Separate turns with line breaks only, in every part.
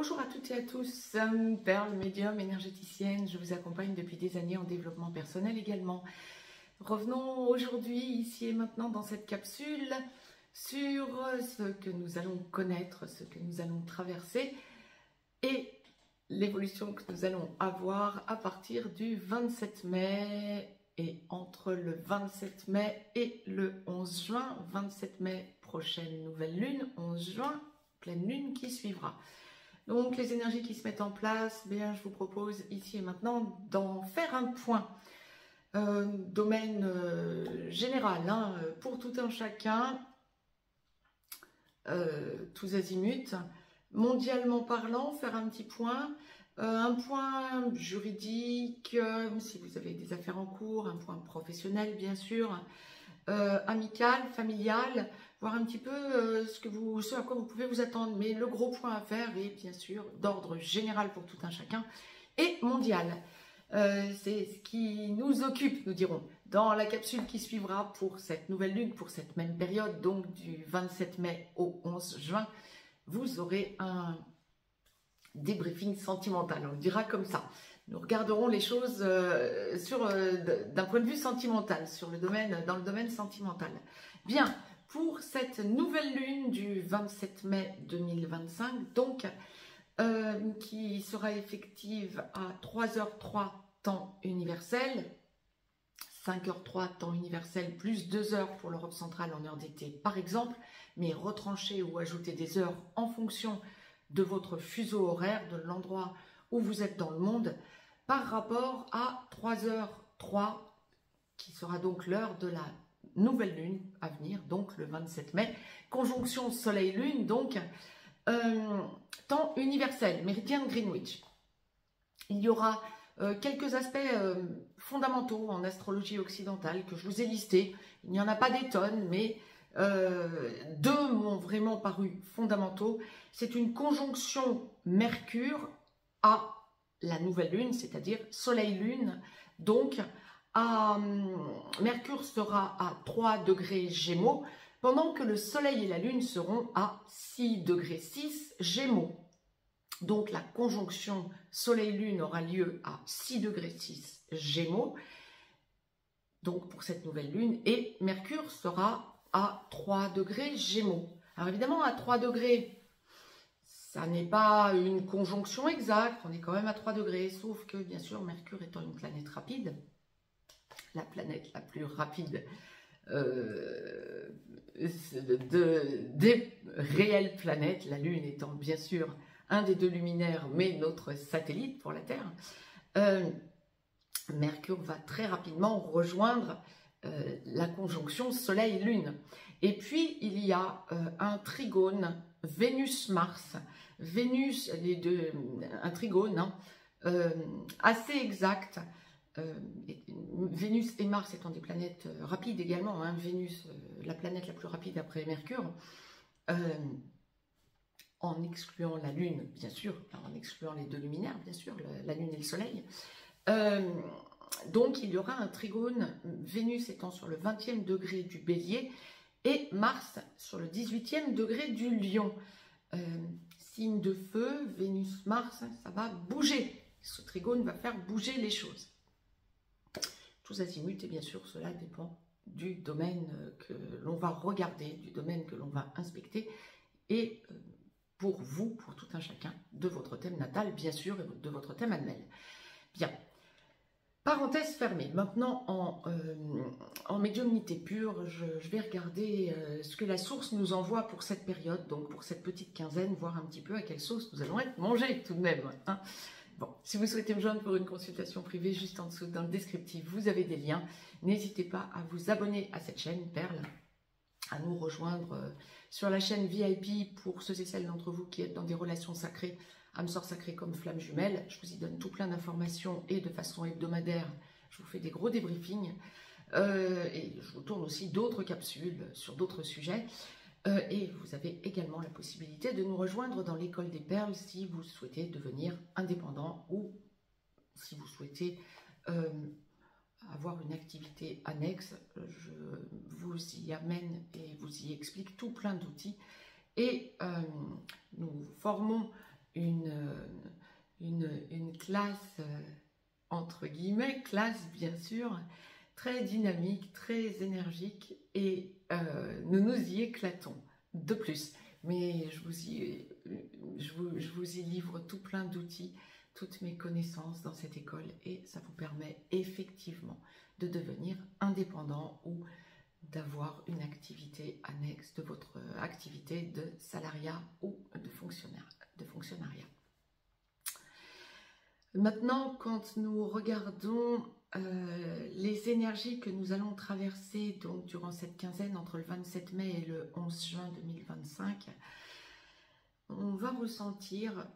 Bonjour à toutes et à tous, Perle, médium, énergéticienne, je vous accompagne depuis des années en développement personnel également. Revenons aujourd'hui, ici et maintenant, dans cette capsule, sur ce que nous allons connaître, ce que nous allons traverser et l'évolution que nous allons avoir à partir du 27 mai et entre le 27 mai et le 11 juin. 27 mai, prochaine nouvelle lune, 11 juin, pleine lune qui suivra. Donc les énergies qui se mettent en place, bien, je vous propose ici et maintenant d'en faire un point. Domaine général, hein, pour tout un chacun, tous azimuts. Mondialement parlant, faire un petit point. Un point juridique, si vous avez des affaires en cours, un point professionnel bien sûr, amical, familial, voir un petit peu ce à quoi vous pouvez vous attendre. Mais le gros point à faire est bien sûr d'ordre général pour tout un chacun et mondial. C'est ce qui nous occupe, nous dirons, dans la capsule qui suivra pour cette nouvelle lune, pour cette même période, donc du 27 mai au 11 juin. Vous aurez un débriefing sentimental, on le dira comme ça. Nous regarderons les choses d'un point de vue sentimental, dans le domaine sentimental. Bien, pour cette nouvelle lune du 27 mai 2025, donc, qui sera effective à 3h03 temps universel, 5h03 temps universel, plus 2 heures pour l'Europe centrale en heure d'été par exemple, mais retrancher ou ajouter des heures en fonction de votre fuseau horaire, de l'endroit où vous êtes dans le monde, par rapport à 3h03, qui sera donc l'heure de la nouvelle lune à venir, donc le 27 mai, conjonction soleil-lune, donc temps universel, méridien de Greenwich. Il y aura quelques aspects fondamentaux en astrologie occidentale que je vous ai listés. Il n'y en a pas des tonnes, mais deux m'ont vraiment paru fondamentaux. C'est une conjonction Mercure à la nouvelle lune, c'est-à-dire Soleil-Lune. Donc, Mercure sera à 3 degrés Gémeaux, pendant que le Soleil et la Lune seront à 6 degrés 6 Gémeaux. Donc, la conjonction Soleil-Lune aura lieu à 6 degrés 6 Gémeaux, donc pour cette nouvelle lune, et Mercure sera à 3 degrés Gémeaux. Alors évidemment, à 3 degrés, ça n'est pas une conjonction exacte, on est quand même à 3 degrés, sauf que bien sûr, Mercure étant une planète rapide, la planète la plus rapide des réelles planètes, la Lune étant bien sûr un des deux luminaires, mais notre satellite pour la Terre, Mercure va très rapidement rejoindre la conjonction Soleil-Lune. Et puis, il y a un trigone Vénus-Mars. Vénus, un trigone assez exact. Vénus et Mars étant des planètes rapides également. Hein, Vénus, la planète la plus rapide après Mercure. En excluant la Lune, bien sûr, en excluant les deux luminaires, bien sûr, la Lune et le Soleil. Donc, il y aura un trigone, Vénus étant sur le 20e degré du Bélier et Mars sur le 18e degré du Lion. Signe de feu, Vénus-Mars, ça va bouger. Ce trigone va faire bouger les choses. Tous azimuts, et bien sûr, cela dépend du domaine que l'on va regarder, du domaine que l'on va inspecter et pour vous, pour tout un chacun, de votre thème natal, bien sûr, et de votre thème annuel. Bien. Parenthèse fermée. Maintenant, en médiumnité pure, je vais regarder ce que la source nous envoie pour cette période, donc pour cette petite quinzaine, voir un petit peu à quelle sauce nous allons être mangés tout de même. Hein. Bon, si vous souhaitez me joindre pour une consultation privée, juste en dessous dans le descriptif, vous avez des liens. N'hésitez pas à vous abonner à cette chaîne, Perle, à nous rejoindre sur la chaîne VIP pour ceux et celles d'entre vous qui êtes dans des relations sacrées, âme sœur sacrée comme flamme jumelle. Je vous y donne tout plein d'informations et de façon hebdomadaire, je vous fais des gros débriefings et je vous tourne aussi d'autres capsules sur d'autres sujets. Et vous avez également la possibilité de nous rejoindre dans l'école des perles si vous souhaitez devenir indépendant ou si vous souhaitez avoir une activité annexe. Je vous y amène et vous y explique tout plein d'outils. Et nous formons une, une classe, entre guillemets, classe bien sûr, très dynamique, très énergique, et nous nous y éclatons de plus. Mais je vous y livre tout plein d'outils, toutes mes connaissances dans cette école, et ça vous permet effectivement de devenir indépendant ou d'avoir une activité annexe de votre activité de salariat ou de fonctionnariat. Maintenant, quand nous regardons les énergies que nous allons traverser donc, durant cette quinzaine entre le 27 mai et le 11 juin 2025, on va ressentir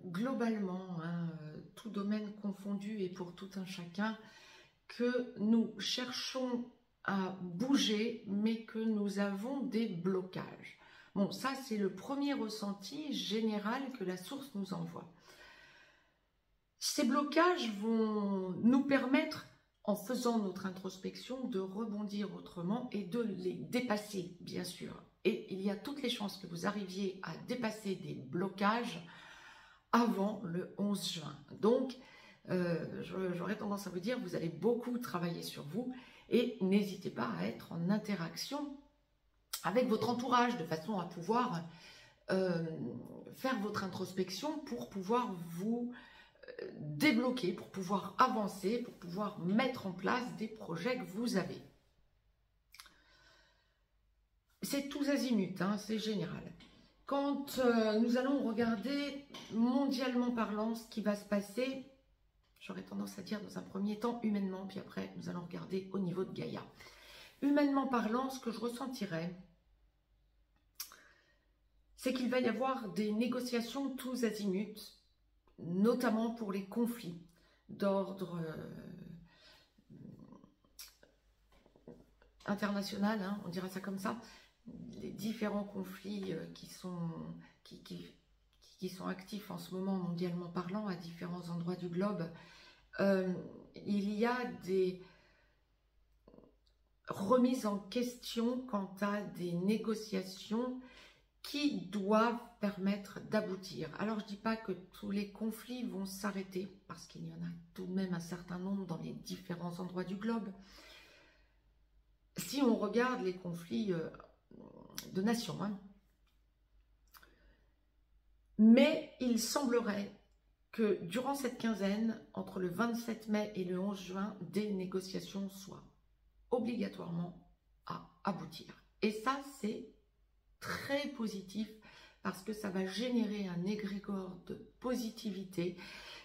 globalement, hein, tout domaine confondu et pour tout un chacun, que nous cherchons à bouger, mais que nous avons des blocages. Bon, ça c'est le premier ressenti général que la source nous envoie. Ces blocages vont nous permettre, en faisant notre introspection, de rebondir autrement et de les dépasser, bien sûr. Et il y a toutes les chances que vous arriviez à dépasser des blocages avant le 11 juin. Donc, j'aurais tendance à vous dire, vous allez beaucoup travailler sur vous et n'hésitez pas à être en interaction avec votre entourage de façon à pouvoir faire votre introspection pour pouvoir vous débloquer, pour pouvoir avancer, pour pouvoir mettre en place des projets que vous avez. C'est tous azimuts, hein, c'est général. Quand nous allons regarder mondialement parlant ce qui va se passer, j'aurais tendance à dire dans un premier temps humainement, puis après nous allons regarder au niveau de Gaïa. Humainement parlant, ce que je ressentirais, c'est qu'il va y avoir des négociations tous azimuts, notamment pour les conflits d'ordre international, hein, on dira ça comme ça, les différents conflits qui sont actifs en ce moment mondialement parlant à différents endroits du globe. Il y a des remises en question quant à des négociations qui doivent permettre d'aboutir. Alors, je ne dis pas que tous les conflits vont s'arrêter, parce qu'il y en a tout de même un certain nombre dans les différents endroits du globe. Si on regarde les conflits de nations, hein. Mais il semblerait que durant cette quinzaine, entre le 27 mai et le 11 juin, des négociations soient obligatoirement à aboutir. Et ça, c'est très positif parce que ça va générer un égrégore de positivité,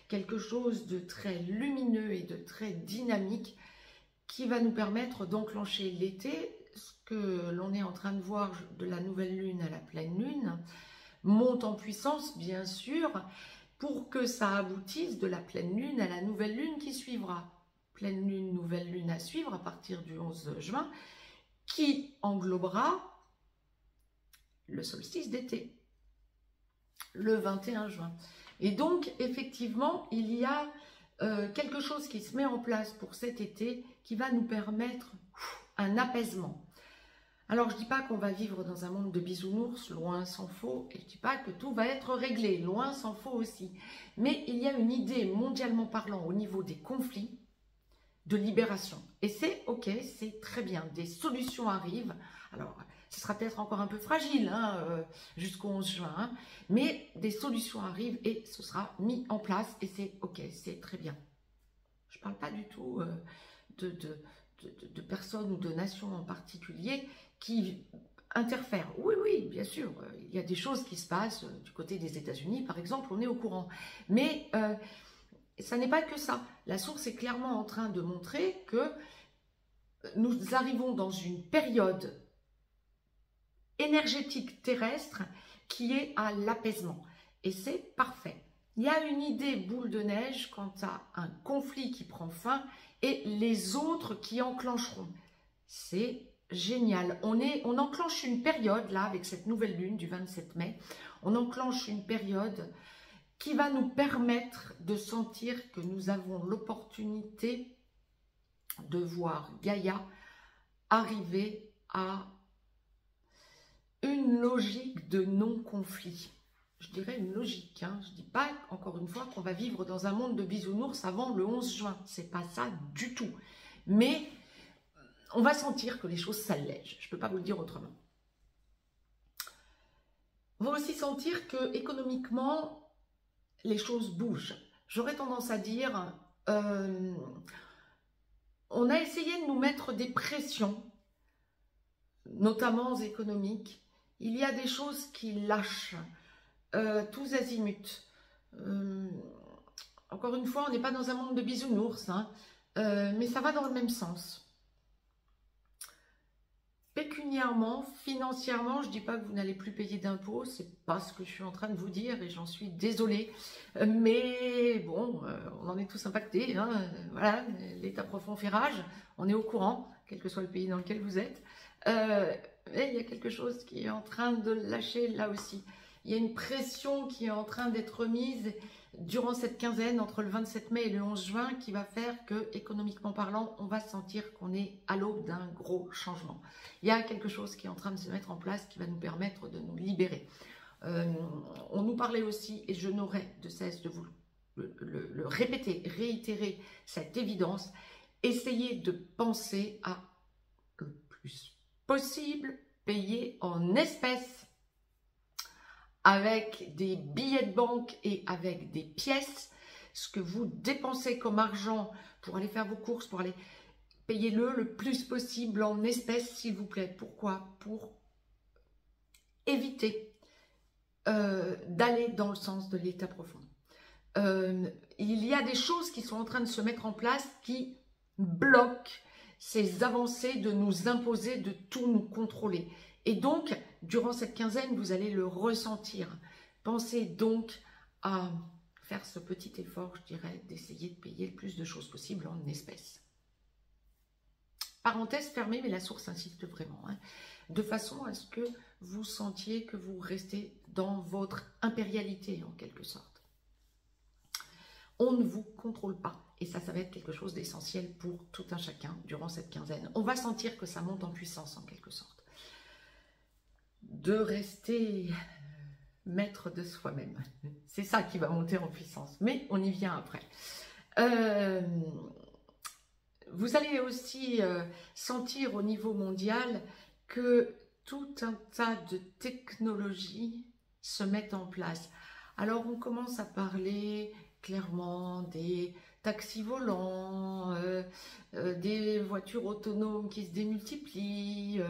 quelque chose de très lumineux et de très dynamique qui va nous permettre d'enclencher l'été. Ce que l'on est en train de voir de la nouvelle lune à la pleine lune monte en puissance, bien sûr, pour que ça aboutisse de la pleine lune à la nouvelle lune qui suivra. Pleine lune, nouvelle lune à suivre à partir du 11 juin, qui englobera le solstice d'été, le 21 juin. Et donc, effectivement, il y a quelque chose qui se met en place pour cet été qui va nous permettre un apaisement. Alors, je ne dis pas qu'on va vivre dans un monde de bisounours, loin s'en faut, et je ne dis pas que tout va être réglé, loin s'en faut aussi. Mais il y a une idée, mondialement parlant, au niveau des conflits, de libération. Et c'est ok, c'est très bien, des solutions arrivent. Alors, ce sera peut-être encore un peu fragile hein, jusqu'au 11 juin, hein, mais des solutions arrivent et ce sera mis en place et c'est ok, c'est très bien. Je ne parle pas du tout de personnes ou de nations en particulier qui interfèrent. Oui, oui, bien sûr, il y a des choses qui se passent du côté des États-Unis, par exemple, on est au courant. Mais ça n'est pas que ça. La source est clairement en train de montrer que nous arrivons dans une période énergétique terrestre qui est à l'apaisement. Et c'est parfait. Il y a une idée boule de neige quant à un conflit qui prend fin et les autres qui enclencheront. C'est génial. On enclenche une période, là, avec cette nouvelle lune du 27 mai, on enclenche une période qui va nous permettre de sentir que nous avons l'opportunité de voir Gaïa arriver à une logique de non-conflit. je dirais, une logique. Hein. Je ne dis pas, encore une fois, qu'on va vivre dans un monde de bisounours avant le 11 juin. Ce n'est pas ça du tout. Mais on va sentir que les choses s'allègent. Je ne peux pas vous le dire autrement. On va aussi sentir que économiquement, les choses bougent. J'aurais tendance à dire, on a essayé de nous mettre des pressions, notamment économiques. Il y a des choses qui lâchent, tous azimuts. Encore une fois, on n'est pas dans un monde de bisounours, hein, mais ça va dans le même sens. Pécuniairement, financièrement, je ne dis pas que vous n'allez plus payer d'impôts, c'est pas ce que je suis en train de vous dire et j'en suis désolée. Mais bon, on en est tous impactés, hein, voilà, l'état profond fait rage, on est au courant, quel que soit le pays dans lequel vous êtes. Mais il y a quelque chose qui est en train de lâcher là aussi. Il y a une pression qui est en train d'être mise durant cette quinzaine entre le 27 mai et le 11 juin qui va faire que, économiquement parlant, on va sentir qu'on est à l'aube d'un gros changement. Il y a quelque chose qui est en train de se mettre en place qui va nous permettre de nous libérer. On nous parlait aussi, et je n'aurai de cesse de vous le répéter, réitérer cette évidence, essayez de penser à le plus possible payer en espèces, avec des billets de banque et avec des pièces. Ce que vous dépensez comme argent pour aller faire vos courses, pour aller payez-le le plus possible en espèces, s'il vous plaît. Pourquoi? Pour éviter d'aller dans le sens de l'état profond. Il y a des choses qui sont en train de se mettre en place qui bloquent ces avancées de nous imposer, de tout nous contrôler. Et donc, durant cette quinzaine, vous allez le ressentir. Pensez donc à faire ce petit effort, je dirais, d'essayer de payer le plus de choses possible en espèces. Parenthèse fermée, mais la source insiste vraiment, hein, de façon à ce que vous sentiez que vous restez dans votre impérialité, en quelque sorte. On ne vous contrôle pas. Et ça va être quelque chose d'essentiel pour tout un chacun durant cette quinzaine. On va sentir que ça monte en puissance, en quelque sorte. De rester maître de soi-même. C'est ça qui va monter en puissance. Mais on y vient après. Vous allez aussi sentir au niveau mondial que tout un tas de technologies se mettent en place. Alors on commence à parler clairement des taxis volants, des voitures autonomes qui se démultiplient,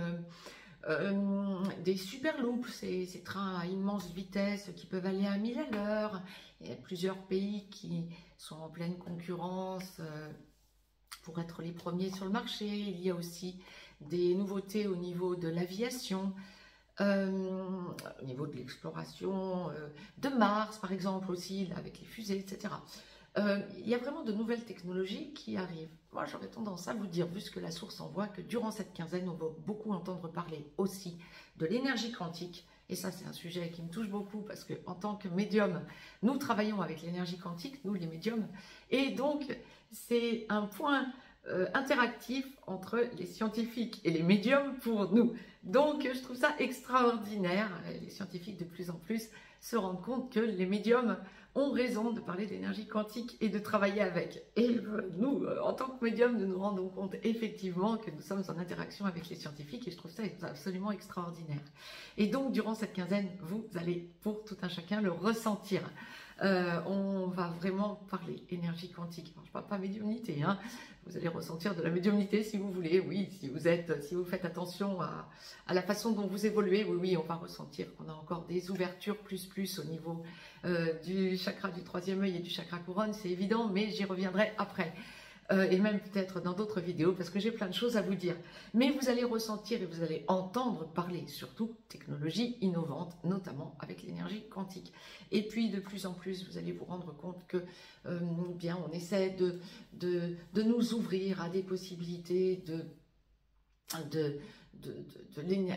des superloops, ces trains à immense vitesse qui peuvent aller à 1000 à l'heure. Il y a plusieurs pays qui sont en pleine concurrence pour être les premiers sur le marché. Il y a aussi des nouveautés au niveau de l'aviation, au niveau de l'exploration de Mars par exemple aussi, là, avec les fusées, etc. Il y a vraiment de nouvelles technologies qui arrivent. Moi, j'aurais tendance à vous dire, vu ce que la source envoie, que durant cette quinzaine, on va beaucoup entendre parler aussi de l'énergie quantique. Et ça, c'est un sujet qui me touche beaucoup parce que, en tant que médium, nous travaillons avec l'énergie quantique, nous les médiums. Et donc, c'est un point interactif entre les scientifiques et les médiums pour nous. Donc, je trouve ça extraordinaire. Les scientifiques, de plus en plus, se rendent compte que les médiums ont raison de parler d'énergie quantique et de travailler avec. Et nous, en tant que médium, nous nous rendons compte effectivement que nous sommes en interaction avec les scientifiques et je trouve ça absolument extraordinaire. Et donc, durant cette quinzaine, vous allez, pour tout un chacun, le ressentir. On va vraiment parler énergie quantique. Alors, je ne parle pas médiumnité, hein. Vous allez ressentir de la médiumnité si vous voulez, oui, si vous faites attention à la façon dont vous évoluez, oui, on va ressentir qu'on a encore des ouvertures plus au niveau du chakra du troisième œil et du chakra couronne, c'est évident, mais j'y reviendrai après. Et même peut-être dans d'autres vidéos, parce que j'ai plein de choses à vous dire. Mais vous allez ressentir et vous allez entendre parler, surtout technologies innovantes, notamment avec l'énergie quantique. Et puis, de plus en plus, vous allez vous rendre compte que, bien, on essaie de nous ouvrir à des possibilités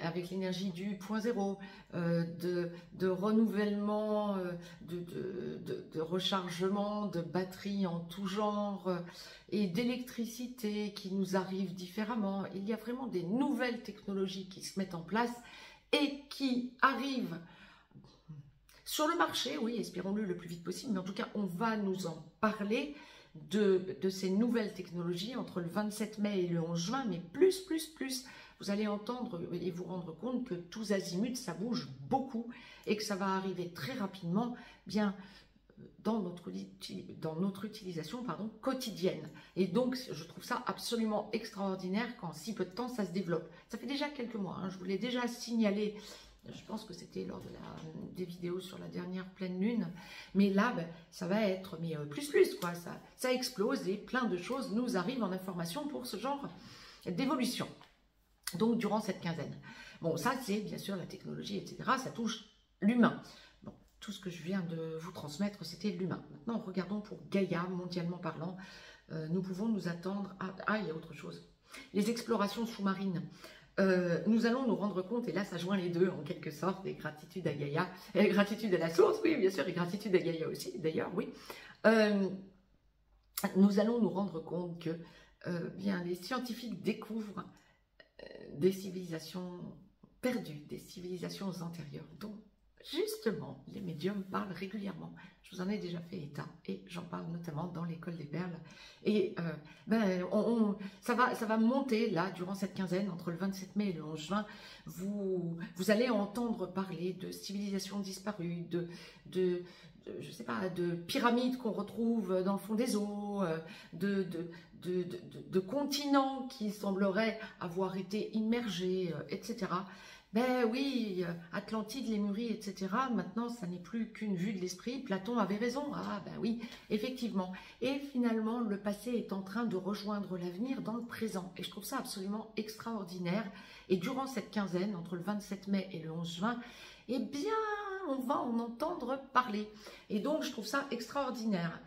avec l'énergie du point zéro, de renouvellement, de rechargement de batteries en tout genre et d'électricité qui nous arrive différemment. Il y a vraiment des nouvelles technologies qui se mettent en place et qui arrivent Sur le marché, oui, espérons-le le plus vite possible, mais en tout cas, on va nous en parler de ces nouvelles technologies entre le 27 mai et le 11 juin, mais plus. Vous allez entendre et vous rendre compte que tous azimuts, ça bouge beaucoup et que ça va arriver très rapidement, bien dans notre utilisation quotidienne. Et donc, je trouve ça absolument extraordinaire qu'en si peu de temps, ça se développe. Ça fait déjà quelques mois, hein, je vous l'ai déjà signalé. Je pense que c'était lors des vidéos sur la dernière pleine lune. Mais là, ben, ça va être plus, quoi. Ça explose et plein de choses nous arrivent en information pour ce genre d'évolution. Donc, durant cette quinzaine. Bon, ça, c'est bien sûr la technologie, etc. Ça touche l'humain. Bon, tout ce que je viens de vous transmettre, c'était l'humain. Maintenant, regardons pour Gaïa, mondialement parlant. Nous pouvons nous attendre à... Ah, il y a autre chose. Les explorations sous-marines. Nous allons nous rendre compte, et là ça joint les deux en quelque sorte, et gratitude à Gaïa, et gratitude à la source, oui bien sûr, et gratitude à Gaïa aussi, d'ailleurs, oui. Nous allons nous rendre compte que bien, les scientifiques découvrent des civilisations perdues, des civilisations antérieures, dont justement les médiums parlent régulièrement. Je vous en ai déjà fait état et j'en parle notamment dans l'école des perles. Et ça va monter là durant cette quinzaine, entre le 27 mai et le 11 juin. Vous allez entendre parler de civilisations disparues, je sais pas, de pyramides qu'on retrouve dans le fond des eaux, de continents qui sembleraient avoir été immergés, etc. Ben oui, Atlantide, Lémurie, etc. Maintenant, ça n'est plus qu'une vue de l'esprit. Platon avait raison. Ah ben oui, effectivement. Et finalement, le passé est en train de rejoindre l'avenir dans le présent. Et je trouve ça absolument extraordinaire. Et durant cette quinzaine, entre le 27 mai et le 11 juin, eh bien, on va en entendre parler. Et donc, je trouve ça extraordinaire.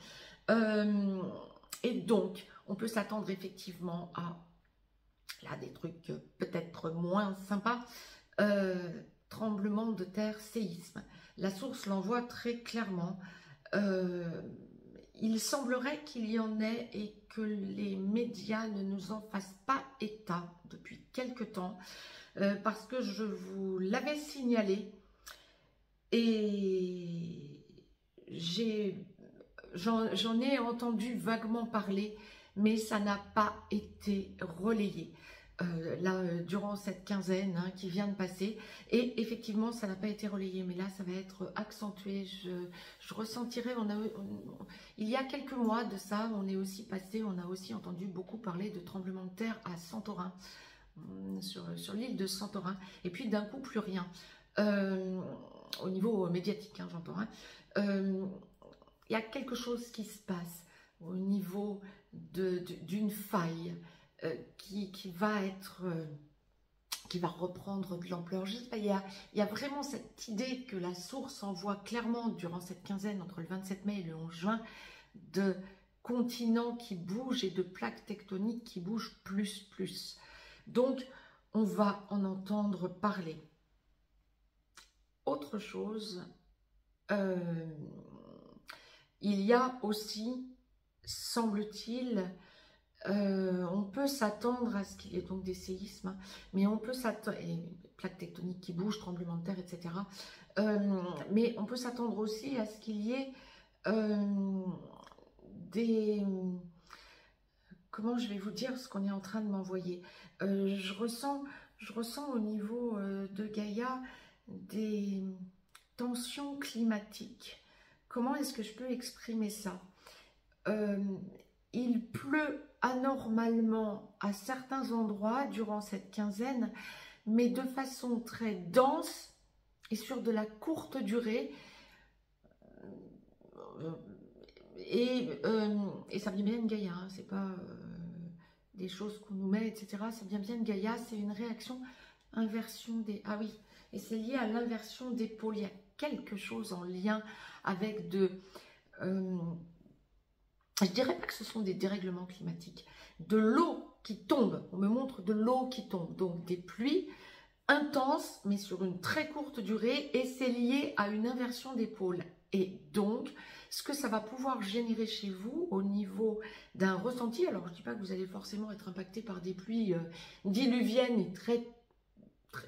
Et donc, on peut s'attendre effectivement à là, des trucs peut-être moins sympas. Tremblement de terre, séisme. La source l'envoie très clairement. Il semblerait qu'il y en ait et que les médias ne nous en fassent pas état depuis quelque temps, parce que je vous l'avais signalé et j'en ai entendu vaguement parler, mais ça n'a pas été relayé. Là, durant cette quinzaine qui vient de passer, et effectivement ça n'a pas été relayé, mais là ça va être accentué. Je ressentirai, il y a quelques mois de ça, on a aussi entendu beaucoup parler de tremblements de terre à Santorin, sur l'île de Santorin, et puis d'un coup plus rien, au niveau médiatique, hein, j'entends, hein. Il y a quelque chose qui se passe au niveau d'une faille qui va reprendre de l'ampleur. Il y a vraiment cette idée que la source envoie clairement durant cette quinzaine entre le 27 mai et le 11 juin de continents qui bougent et de plaques tectoniques qui bougent plus. Donc, on va en entendre parler. Autre chose, il y a aussi, semble-t-il, on peut s'attendre à ce qu'il y ait donc des séismes, mais on peut s'attendre, et plaques tectoniques qui bougent, tremblements de terre, etc. Mais on peut s'attendre aussi à ce qu'il y ait comment je vais vous dire ce qu'on est en train de m'envoyer. Je ressens au niveau de Gaïa des tensions climatiques. Comment est-ce que je peux exprimer ça? Il pleut anormalement à certains endroits durant cette quinzaine, mais de façon très dense et sur de la courte durée. Et ça vient bien de Gaïa, hein, c'est pas des choses qu'on nous met, etc. Ça vient bien de Gaïa, c'est une réaction, inversion des... Ah oui, et c'est lié à l'inversion des pôles. Il y a quelque chose en lien avec je dirais pas que ce sont des dérèglements climatiques, de l'eau qui tombe. On me montre de l'eau qui tombe, donc des pluies intenses, mais sur une très courte durée, et c'est lié à une inversion des pôles. Et donc, ce que ça va pouvoir générer chez vous au niveau d'un ressenti, alors je ne dis pas que vous allez forcément être impacté par des pluies diluviennes et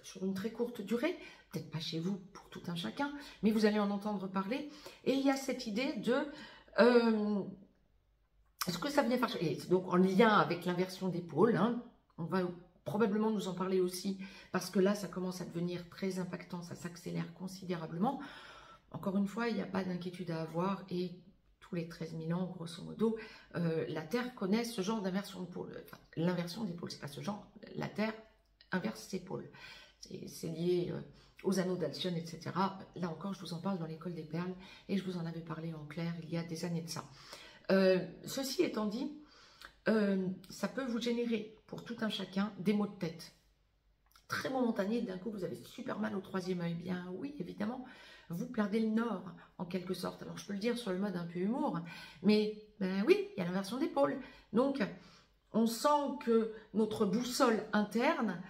sur une très courte durée, peut-être pas chez vous pour tout un chacun, mais vous allez en entendre parler. Et il y a cette idée de ce que ça vient faire. Et donc en lien avec l'inversion d'épaule, hein, on va probablement nous en parler aussi, parce que là, ça commence à devenir très impactant, ça s'accélère considérablement. Encore une fois, il n'y a pas d'inquiétude à avoir, et tous les 13 000 ans, grosso modo, la Terre connaît ce genre d'inversion d'épaule. Enfin, l'inversion d'épaule, c'est pas ce genre, la Terre inverse ses pôles. C'est lié aux anneaux d'Alcyone, etc. Là encore, je vous en parle dans l'école des perles, et je vous en avais parlé en clair il y a des années de ça. Ceci étant dit, ça peut vous générer, pour tout un chacun, des maux de tête. Très momentanés, d'un coup, vous avez super mal au troisième œil. Bien oui, évidemment, vous perdez le nord, en quelque sorte. Alors, je peux le dire sur le mode un peu humour, mais ben oui, il y a l'inversion d'épaule. Donc, on sent que notre boussole interne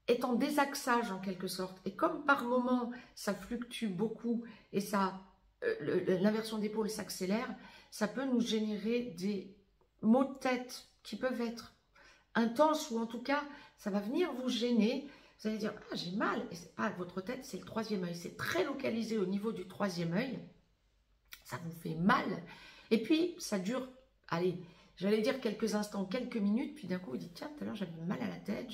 est en désaxage, en quelque sorte. Et comme par moment, ça fluctue beaucoup et ça, l'inversion d'épaule s'accélère, ça peut nous générer des maux de tête qui peuvent être intenses, ou en tout cas, ça va venir vous gêner. Vous allez dire, ah, j'ai mal, et c'est pas votre tête, c'est le troisième œil. C'est très localisé au niveau du troisième œil. Ça vous fait mal. Et puis, ça dure, allez, j'allais dire quelques instants, quelques minutes, puis d'un coup, vous dites, tiens, tout à l'heure, j'avais mal à la tête,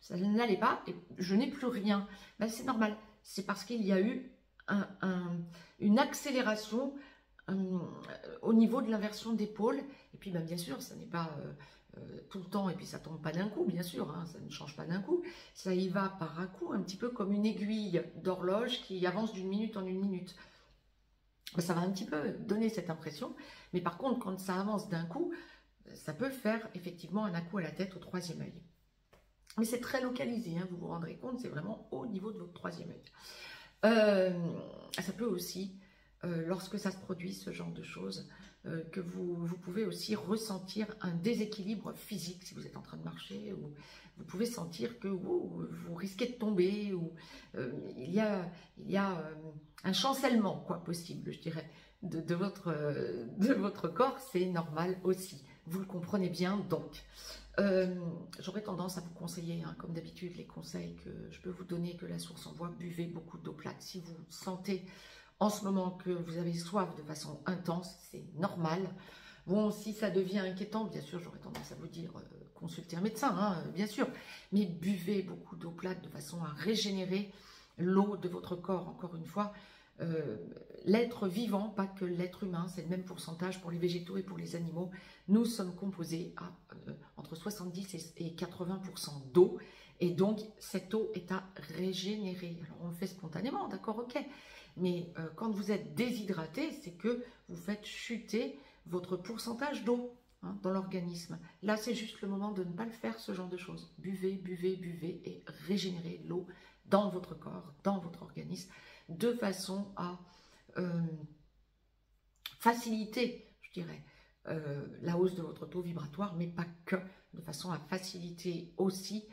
ça n'allait pas, et je n'ai plus rien. Ben, c'est normal. C'est parce qu'il y a eu une accélération au niveau de l'inversion d'épaule. Et puis, ben, bien sûr, ça n'est pas tout le temps, et puis ça tombe pas d'un coup, bien sûr, hein, ça ne change pas d'un coup, ça y va par un coup, un petit peu comme une aiguille d'horloge qui avance d'une minute en une minute. Ça va un petit peu donner cette impression, mais par contre, quand ça avance d'un coup, ça peut faire effectivement un coup à la tête au troisième œil. Mais c'est très localisé, hein, vous vous rendrez compte, c'est vraiment au niveau de votre troisième œil. Ça peut aussi, lorsque ça se produit, ce genre de choses, que vous pouvez aussi ressentir un déséquilibre physique si vous êtes en train de marcher, ou vous pouvez sentir que vous risquez de tomber, ou il y a un chancellement quoi, possible, je dirais, de votre corps. C'est normal aussi, vous le comprenez bien. Donc j'aurais tendance à vous conseiller, hein, comme d'habitude, les conseils que je peux vous donner, que la source envoie: buvez beaucoup d'eau plate. Si vous sentez en ce moment que vous avez soif de façon intense, c'est normal. Bon, si ça devient inquiétant, bien sûr, j'aurais tendance à vous dire consultez un médecin, hein, bien sûr. Mais buvez beaucoup d'eau plate de façon à régénérer l'eau de votre corps. Encore une fois, l'être vivant, pas que l'être humain, c'est le même pourcentage pour les végétaux et pour les animaux. Nous sommes composés à entre 70 et 80% d'eau. Et donc, cette eau est à régénérer. Alors, on le fait spontanément, d'accord, ok. Mais quand vous êtes déshydraté, c'est que vous faites chuter votre pourcentage d'eau, hein, dans l'organisme. Là, c'est juste le moment de ne pas le faire, ce genre de choses. Buvez, buvez, buvez et régénérez l'eau dans votre corps, dans votre organisme, de façon à faciliter, je dirais, la hausse de votre taux vibratoire, mais pas que, de façon à faciliter aussi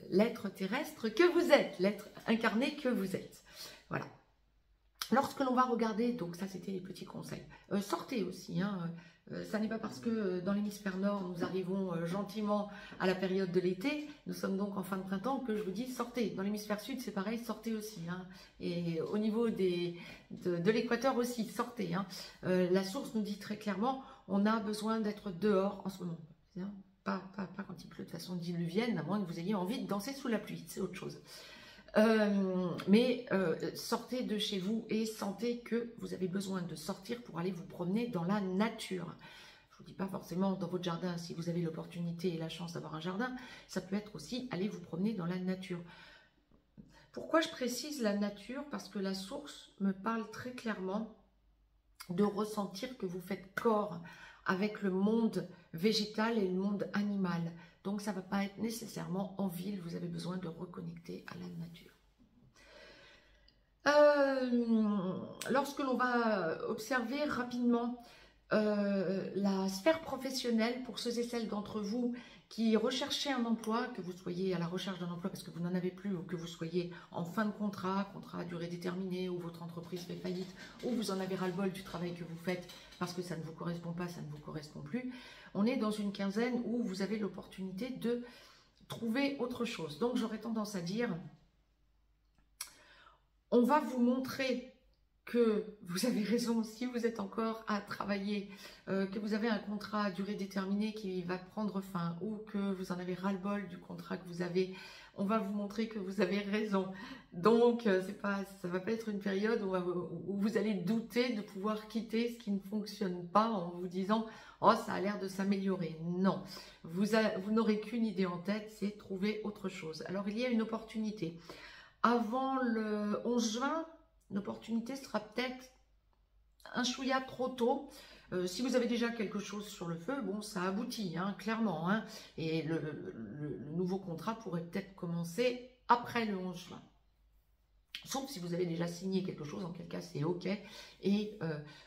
l'être terrestre que vous êtes, l'être incarné que vous êtes. Voilà. Lorsque l'on va regarder, donc ça c'était les petits conseils, sortez aussi, hein, ça n'est pas parce que dans l'hémisphère nord nous arrivons gentiment à la période de l'été, nous sommes donc en fin de printemps, que je vous dis sortez. Dans l'hémisphère sud c'est pareil, sortez aussi, hein, et au niveau de l'équateur aussi, sortez, hein. La source nous dit très clairement, on a besoin d'être dehors en ce moment, hein, pas quand il pleut de façon diluvienne, à moins que vous ayez envie de danser sous la pluie, c'est autre chose. Mais sortez de chez vous et sentez que vous avez besoin de sortir pour aller vous promener dans la nature. Je ne vous dis pas forcément dans votre jardin, si vous avez l'opportunité et la chance d'avoir un jardin, ça peut être aussi aller vous promener dans la nature. Pourquoi je précise la nature? Parce que la source me parle très clairement de ressentir que vous faites corps avec le monde végétal et le monde animal. Donc, ça ne va pas être nécessairement en ville. Vous avez besoin de reconnecter à la nature. Lorsque l'on va observer rapidement la sphère professionnelle, pour ceux et celles d'entre vous qui recherchez un emploi, que vous soyez à la recherche d'un emploi parce que vous n'en avez plus, ou que vous soyez en fin de contrat à durée déterminée, ou votre entreprise fait faillite, ou vous en avez ras-le-bol du travail que vous faites parce que ça ne vous correspond pas, ça ne vous correspond plus. On est dans une quinzaine où vous avez l'opportunité de trouver autre chose. Donc j'aurais tendance à dire, On va vous montrer que vous avez raison si vous êtes encore à travailler, que vous avez un contrat à durée déterminée qui va prendre fin ou que vous en avez ras-le-bol du contrat que vous avez. On va vous montrer que vous avez raison. Donc, ça ne va pas être une période où vous allez douter de pouvoir quitter ce qui ne fonctionne pas en vous disant « Oh, ça a l'air de s'améliorer ». Non, vous n'aurez qu'une idée en tête, c'est trouver autre chose. Alors, il y a une opportunité. Avant le 11 juin, l'opportunité sera peut-être un chouïa trop tôt. Si vous avez déjà quelque chose sur le feu, bon, ça aboutit, hein, clairement. Hein, et le nouveau contrat pourrait peut-être commencer après le 11 juin. Sauf si vous avez déjà signé quelque chose, en quel cas c'est OK. Et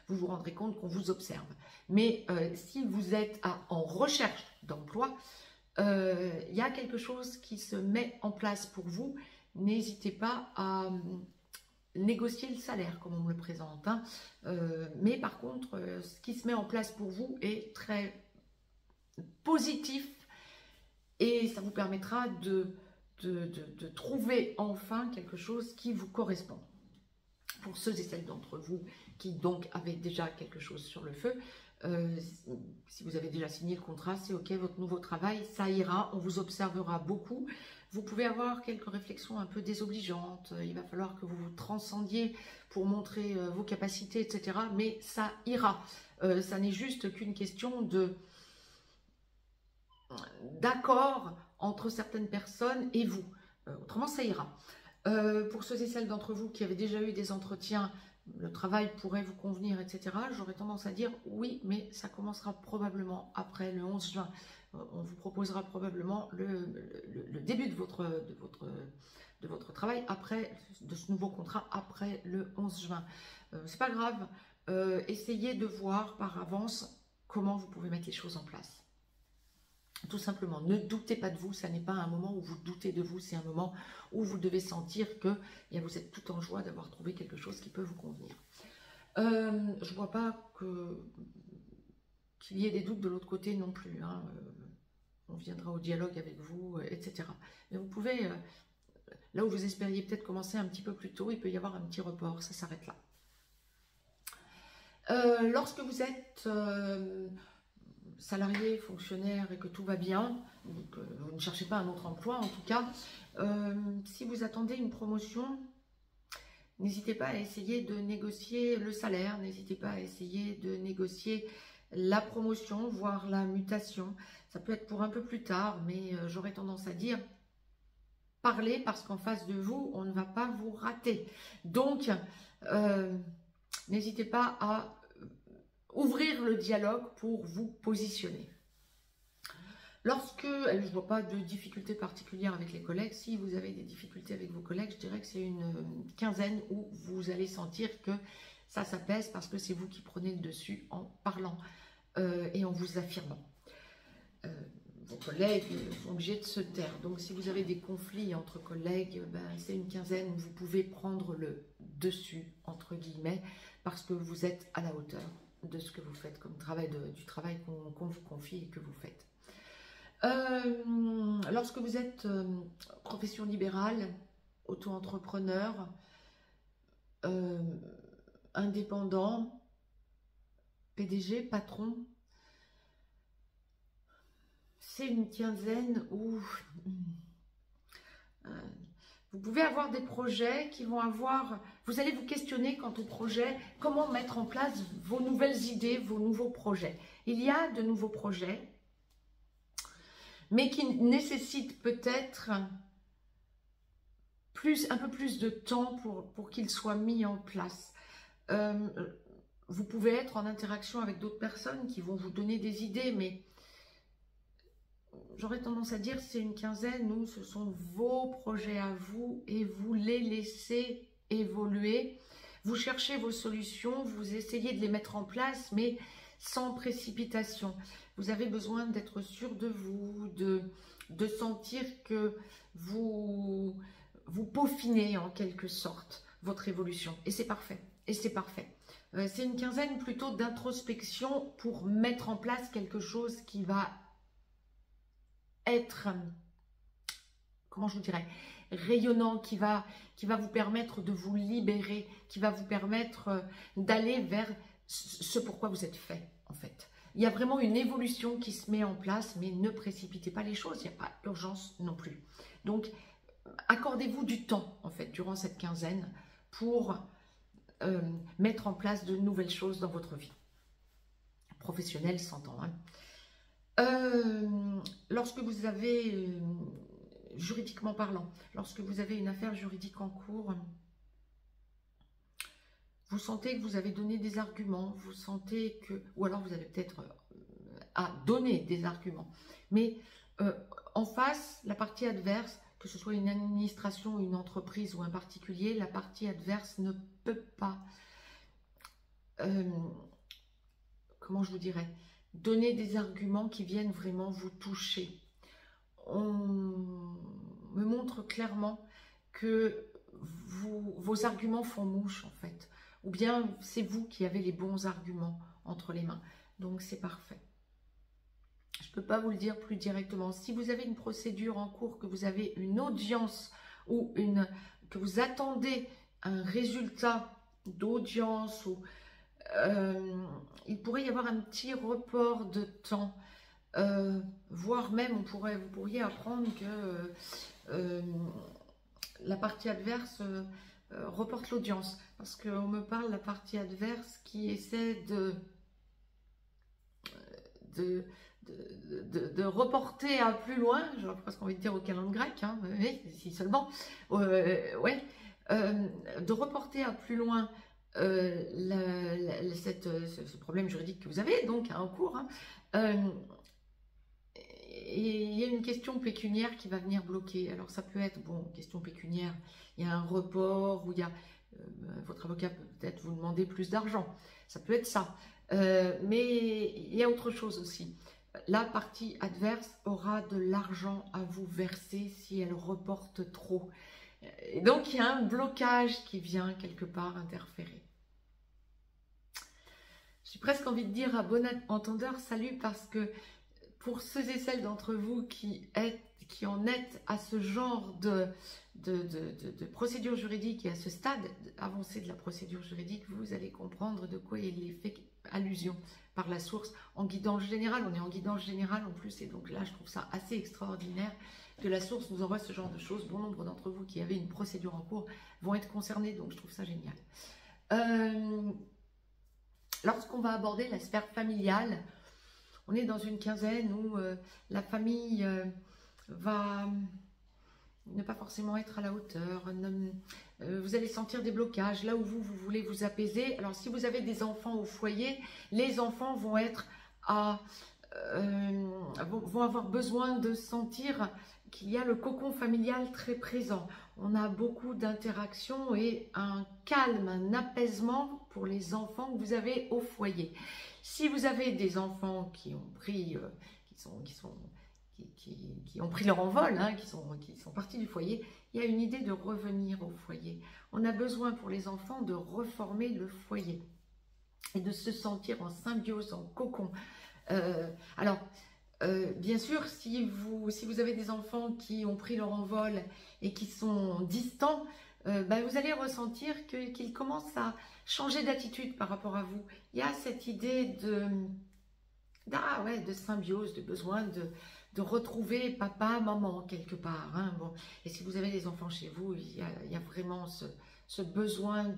vous vous rendrez compte qu'on vous observe. Mais si vous êtes en recherche d'emploi, il y a quelque chose qui se met en place pour vous. N'hésitez pas à négocier le salaire, comme on me le présente. Hein. Mais par contre, ce qui se met en place pour vous est très positif et ça vous permettra de trouver enfin quelque chose qui vous correspond. Pour ceux et celles d'entre vous qui donc avaient déjà quelque chose sur le feu, si vous avez déjà signé le contrat, c'est OK, votre nouveau travail, ça ira, on vous observera beaucoup. Vous pouvez avoir quelques réflexions un peu désobligeantes, il va falloir que vous vous transcendiez pour montrer vos capacités, etc. Mais ça ira. Ça n'est juste qu'une question d'accord entre certaines personnes et vous. Autrement, ça ira. Pour ceux et celles d'entre vous qui avaient déjà eu des entretiens, le travail pourrait vous convenir, etc. J'aurais tendance à dire oui, mais ça commencera probablement après le 11 juin. On vous proposera probablement le début de votre travail de ce nouveau contrat après le 11 juin. C'est pas grave, essayez de voir par avance comment vous pouvez mettre les choses en place. Tout simplement, ne doutez pas de vous, ça n'est pas un moment où vous doutez de vous, c'est un moment où vous devez sentir que vous êtes tout en joie d'avoir trouvé quelque chose qui peut vous convenir. Je ne vois pas qu'il y ait des doutes de l'autre côté non plus. Hein. On viendra au dialogue avec vous, etc. Mais vous pouvez, là où vous espériez peut-être commencer un petit peu plus tôt, il peut y avoir un petit report, ça s'arrête là. Lorsque vous êtes salarié, fonctionnaire et que tout va bien, donc, vous ne cherchez pas un autre emploi en tout cas, si vous attendez une promotion, n'hésitez pas à essayer de négocier le salaire, n'hésitez pas à essayer de négocier la promotion, voire la mutation. Ça peut être pour un peu plus tard, mais j'aurais tendance à dire parlez parce qu'en face de vous, on ne va pas vous rater. Donc, n'hésitez pas à ouvrir le dialogue pour vous positionner. Lorsque, je ne vois pas de difficultés particulières avec les collègues, si vous avez des difficultés avec vos collègues, je dirais que c'est une quinzaine où vous allez sentir que ça pèse parce que c'est vous qui prenez le dessus en parlant et en vous affirmant. Vos collègues sont obligés de se taire. Donc si vous avez des conflits entre collègues, c'est une quinzaine où vous pouvez prendre le dessus, entre guillemets, parce que vous êtes à la hauteur de ce que vous faites comme travail, du travail qu'on vous confie et que vous faites. Lorsque vous êtes profession libérale, auto-entrepreneur, indépendant, PDG, patron, c'est une quinzaine où vous pouvez avoir des projets qui vont avoir... Vous allez vous questionner quant au projet, comment mettre en place vos nouvelles idées, vos nouveaux projets. Il y a de nouveaux projets, mais qui nécessitent peut-être un peu plus de temps pour qu'ils soient mis en place. Vous pouvez être en interaction avec d'autres personnes qui vont vous donner des idées, mais j'aurais tendance à dire c'est une quinzaine où ce sont vos projets à vous et vous les laissez évoluer. Vous cherchez vos solutions, vous essayez de les mettre en place, mais sans précipitation. Vous avez besoin d'être sûr de vous, de sentir que vous peaufinez en quelque sorte votre évolution. Et c'est parfait. Et c'est parfait. C'est une quinzaine plutôt d'introspection pour mettre en place quelque chose qui va être, comment je vous dirais, rayonnant, qui va vous permettre de vous libérer, qui va vous permettre d'aller vers ce pourquoi vous êtes fait, en fait. Il y a vraiment une évolution qui se met en place, mais ne précipitez pas les choses, il n'y a pas d'urgence non plus. Donc, accordez-vous du temps, en fait, durant cette quinzaine, pour mettre en place de nouvelles choses dans votre vie. Professionnelle, s'entend, hein. Lorsque vous avez, juridiquement parlant, lorsque vous avez une affaire juridique en cours, vous sentez que vous avez donné des arguments, vous sentez que, ou alors vous avez peut-être à donner des arguments, mais en face, la partie adverse, que ce soit une administration, une entreprise ou un particulier, la partie adverse ne peut pas, comment je vous dirais, donner des arguments qui viennent vraiment vous toucher. On me montre clairement que vos arguments font mouche, en fait. Ou bien c'est vous qui avez les bons arguments entre les mains. Donc c'est parfait. Je ne peux pas vous le dire plus directement. Si vous avez une procédure en cours, que vous avez une audience ou que vous attendez un résultat d'audience, ou il pourrait y avoir un petit report de temps, voire même vous pourriez apprendre que la partie adverse reporte l'audience, parce qu'on me parle de la partie adverse qui essaie de reporter à plus loin, j'aurais presque envie de dire au calendrier grec, hein, oui, si seulement, de reporter à plus loin ce problème juridique que vous avez, donc en cours, hein, et il y a une question pécuniaire qui va venir bloquer. Alors ça peut être, bon, question pécuniaire, il y a un report, ou il y a, votre avocat peut peut-être vous demander plus d'argent, ça peut être ça, mais il y a autre chose aussi. La partie adverse aura de l'argent à vous verser si elle reporte trop. Et donc, il y a un blocage qui vient quelque part interférer. J'ai presque envie de dire à bon entendeur, salut, parce que pour ceux et celles d'entre vous qui en êtes à ce genre de procédure juridique et à ce stade avancé de la procédure juridique, vous allez comprendre de quoi il est fait allusion par la source. En guidance générale, on est en guidance générale en plus, et donc là je trouve ça assez extraordinaire que la source nous envoie ce genre de choses. Bon nombre d'entre vous qui avez une procédure en cours vont être concernés, donc je trouve ça génial. Lorsqu'on va aborder la sphère familiale, on est dans une quinzaine où la famille va ne pas forcément être à la hauteur. Vous allez sentir des blocages là où vous voulez vous apaiser. Alors si vous avez des enfants au foyer, les enfants vont être vont avoir besoin de sentir qu'il y a le cocon familial très présent. On a beaucoup d'interactions et un calme, un apaisement pour les enfants que vous avez au foyer. Si vous avez des enfants qui ont pris, qui ont pris leur envol, hein, qui sont partis du foyer, il y a une idée de revenir au foyer. On a besoin pour les enfants de reformer le foyer et de se sentir en symbiose, en cocon. Bien sûr, si vous avez des enfants qui ont pris leur envol et qui sont distants, vous allez ressentir qu'ils commencent à changer d'attitude par rapport à vous. Il y a cette idée de symbiose, de besoin de retrouver papa, maman quelque part, hein, bon. Et si vous avez des enfants chez vous, il y a vraiment ce besoin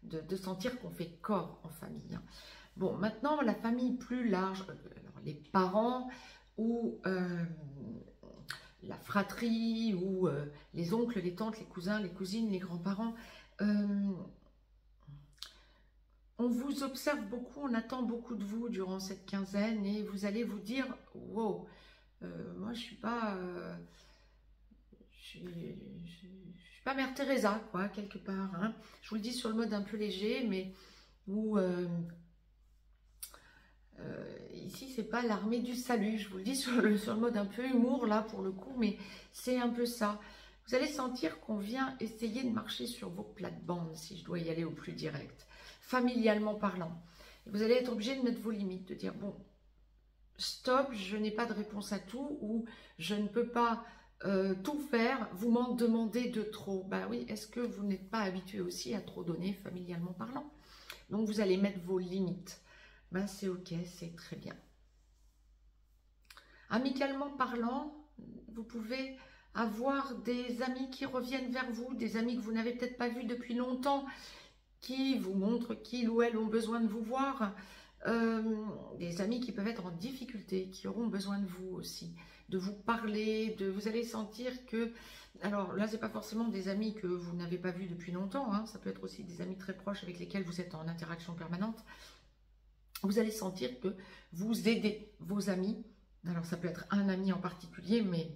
de sentir qu'on fait corps en famille, hein. Bon, maintenant, la famille plus large, alors les parents ou la fratrie ou les oncles, les tantes, les cousins, les cousines, les grands-parents, on vous observe beaucoup, on attend beaucoup de vous durant cette quinzaine et vous allez vous dire « Wow, moi je suis pas Mère Teresa, quoi, quelque part, hein. » Je vous le dis sur le mode un peu léger, mais où ici c'est pas l'armée du salut, je vous le dis sur le mode un peu humour là pour le coup, mais c'est un peu ça. Vous allez sentir qu'on vient essayer de marcher sur vos plates-bandes, si je dois y aller au plus direct, familialement parlant. Et vous allez être obligé de mettre vos limites, de dire bon, stop, je n'ai pas de réponse à tout, ou je ne peux pas tout faire, vous m'en demandez de trop. Ben oui, est-ce que vous n'êtes pas habitué aussi à trop donner familialement parlant? Donc vous allez mettre vos limites. Ben c'est ok, c'est très bien. Amicalement parlant, vous pouvez avoir des amis qui reviennent vers vous, des amis que vous n'avez peut-être pas vus depuis longtemps, qui vous montrent qu'ils ou elles ont besoin de vous voir, des amis qui peuvent être en difficulté, qui auront besoin de vous aussi, de vous parler, vous allez sentir que, alors là c'est pas forcément des amis que vous n'avez pas vus depuis longtemps, hein, ça peut être aussi des amis très proches avec lesquels vous êtes en interaction permanente, vous allez sentir que vous aidez vos amis, alors ça peut être un ami en particulier, mais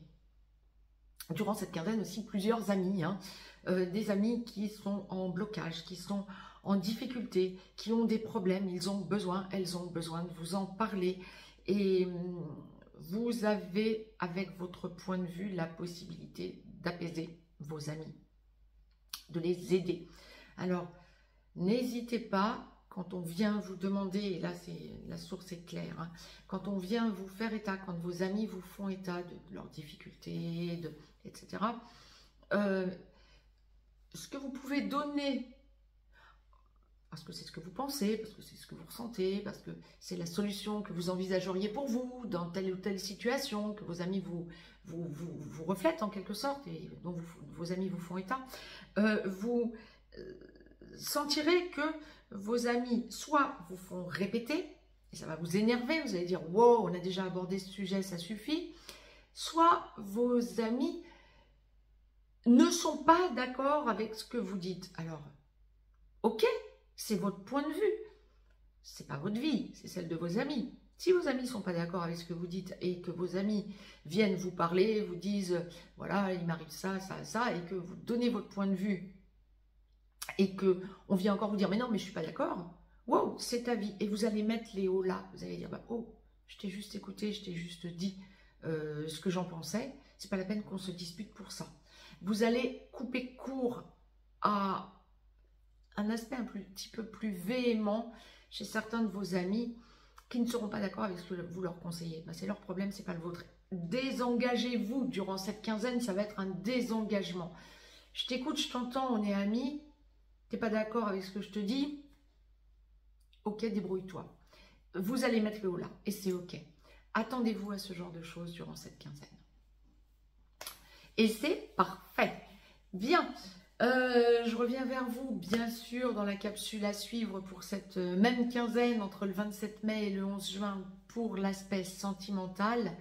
durant cette quinzaine aussi plusieurs amis, hein, des amis qui sont en blocage, qui sont en difficulté, qui ont des problèmes, elles ont besoin de vous en parler. Et vous avez, avec votre point de vue, la possibilité d'apaiser vos amis, de les aider. Alors, n'hésitez pas, quand on vient vous demander, et là la source est claire, hein, quand on vient vous faire état, quand vos amis vous font état de leurs difficultés, etc., ce que vous pouvez donner, parce que c'est ce que vous pensez, parce que c'est ce que vous ressentez, parce que c'est la solution que vous envisageriez pour vous, dans telle ou telle situation, que vos amis vous reflètent en quelque sorte, et dont vos amis vous font état, vous sentirez que vos amis soit vous font répéter, et ça va vous énerver, vous allez dire « wow, on a déjà abordé ce sujet, ça suffit », soit vos amis ne sont pas d'accord avec ce que vous dites. Alors, ok, c'est votre point de vue, c'est pas votre vie, c'est celle de vos amis. Si vos amis ne sont pas d'accord avec ce que vous dites et que vos amis viennent vous parler, vous disent « voilà, il m'arrive ça, ça, ça », et que vous donnez votre point de vue, et qu'on vient encore vous dire « mais non, mais je ne suis pas d'accord », wow, c'est ta vie. Et vous allez mettre les hauts là, vous allez dire bah, « oh, je t'ai juste écouté, je t'ai juste dit ce que j'en pensais, c'est pas la peine qu'on se dispute pour ça ». Vous allez couper court à un aspect un petit peu plus véhément chez certains de vos amis qui ne seront pas d'accord avec ce que vous leur conseillez. Ben, c'est leur problème, c'est pas le vôtre. Désengagez-vous durant cette quinzaine, ça va être un désengagement. Je t'écoute, je t'entends, on est amis, t'es pas d'accord avec ce que je te dis, ok, débrouille-toi. Vous allez mettre le haut là, et c'est ok. Attendez-vous à ce genre de choses durant cette quinzaine. Et c'est parfait. Bien, je reviens vers vous, bien sûr, dans la capsule à suivre pour cette même quinzaine entre le 27 mai et le 11 juin pour l'aspect sentimental.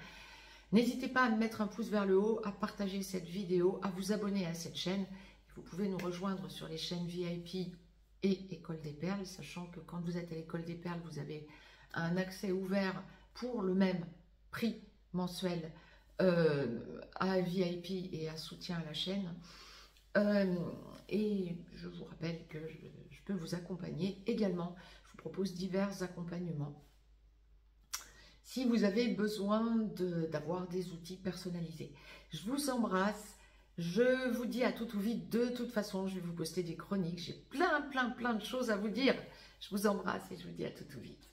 N'hésitez pas à me mettre un pouce vers le haut, à partager cette vidéo, à vous abonner à cette chaîne. Vous pouvez nous rejoindre sur les chaînes VIP et École des Perles, sachant que quand vous êtes à l'École des Perles, vous avez un accès ouvert pour le même prix mensuel à VIP et à soutien à la chaîne. Et je vous rappelle que je peux vous accompagner également. Je vous propose divers accompagnements. Si vous avez besoin d'avoir des outils personnalisés. Je vous embrasse. Je vous dis à tout ou vite. De toute façon, je vais vous poster des chroniques. J'ai plein de choses à vous dire. Je vous embrasse et je vous dis à tout ou vite.